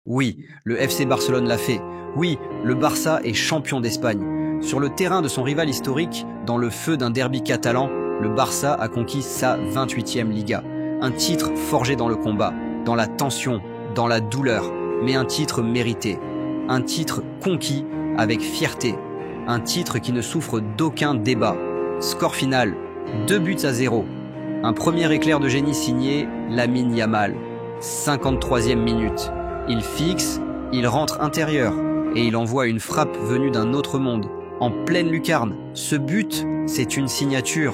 Oui, le FC Barcelone l'a fait. Oui, le Barça est champion d'Espagne. Sur le terrain de son rival historique, dans le feu d'un derby catalan, le Barça a conquis sa 28e Liga. Un titre forgé dans le combat, dans la tension, dans la douleur, mais un titre mérité. Un titre conquis avec fierté. Un titre qui ne souffre d'aucun débat. Score final, 2-0. Un premier éclair de génie signé Lamine Yamal. 53e minute. Il fixe, il rentre intérieur et il envoie une frappe venue d'un autre monde. En pleine lucarne, ce but, c'est une signature.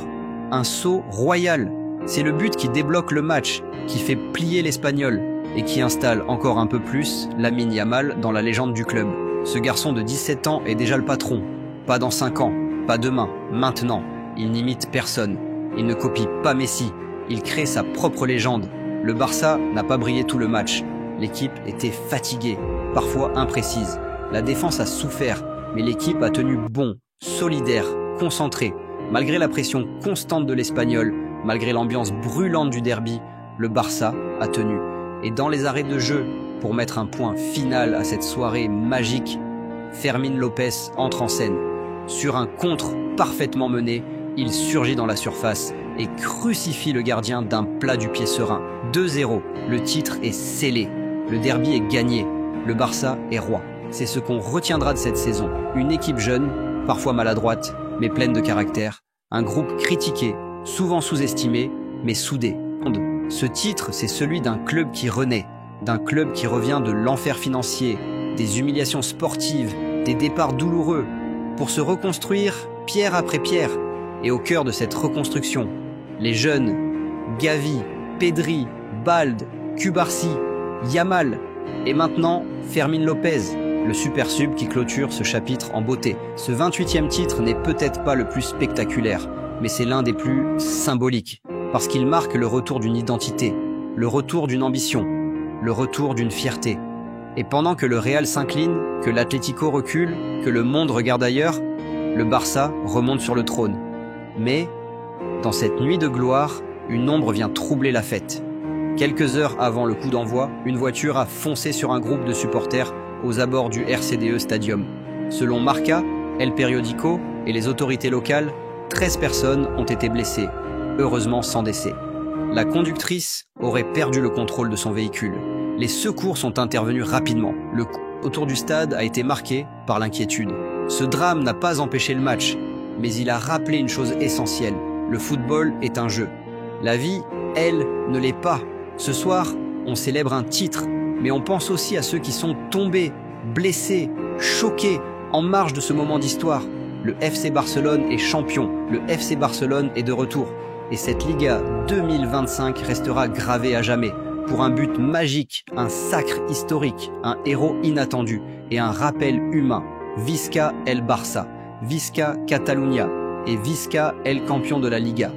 Un saut royal. C'est le but qui débloque le match, qui fait plier l'Espagnol et qui installe encore un peu plus Lamine Yamal dans la légende du club. Ce garçon de 17 ans est déjà le patron. Pas dans 5 ans, pas demain, maintenant. Il n'imite personne. Il ne copie pas Messi. Il crée sa propre légende. Le Barça n'a pas brillé tout le match. L'équipe était fatiguée, parfois imprécise. La défense a souffert, mais l'équipe a tenu bon, solidaire, concentrée. Malgré la pression constante de l'Espagnol, malgré l'ambiance brûlante du derby, le Barça a tenu. Et dans les arrêts de jeu, pour mettre un point final à cette soirée magique, Fermín López entre en scène. Sur un contre parfaitement mené, il surgit dans la surface et crucifie le gardien d'un plat du pied serein. 2-0, le titre est scellé. Le derby est gagné. Le Barça est roi. C'est ce qu'on retiendra de cette saison. Une équipe jeune, parfois maladroite, mais pleine de caractère. Un groupe critiqué, souvent sous-estimé, mais soudé. Ce titre, c'est celui d'un club qui renaît, d'un club qui revient de l'enfer financier, des humiliations sportives, des départs douloureux, pour se reconstruire pierre après pierre. Et au cœur de cette reconstruction, les jeunes, Gavi, Pedri, Balde, Cubarsí, Yamal, et maintenant Fermín López, le super sub qui clôture ce chapitre en beauté. Ce 28e titre n'est peut-être pas le plus spectaculaire, mais c'est l'un des plus symboliques, parce qu'il marque le retour d'une identité, le retour d'une ambition, le retour d'une fierté. Et pendant que le Real s'incline, que l'Atlético recule, que le monde regarde ailleurs, le Barça remonte sur le trône. Mais, dans cette nuit de gloire, une ombre vient troubler la fête. Quelques heures avant le coup d'envoi, une voiture a foncé sur un groupe de supporters aux abords du RCDE Stadium. Selon Marca, El Periódico et les autorités locales, 13 personnes ont été blessées, heureusement sans décès. La conductrice aurait perdu le contrôle de son véhicule. Les secours sont intervenus rapidement. Le coup autour du stade a été marqué par l'inquiétude. Ce drame n'a pas empêché le match, mais il a rappelé une chose essentielle. Le football est un jeu. La vie, elle, ne l'est pas. Ce soir, on célèbre un titre, mais on pense aussi à ceux qui sont tombés, blessés, choqués, en marge de ce moment d'histoire. Le FC Barcelone est champion, le FC Barcelone est de retour. Et cette Liga 2025 restera gravée à jamais, pour un but magique, un sacre historique, un héros inattendu et un rappel humain. Visca el Barça, Visca Catalunya et Visca el Campion de la Liga.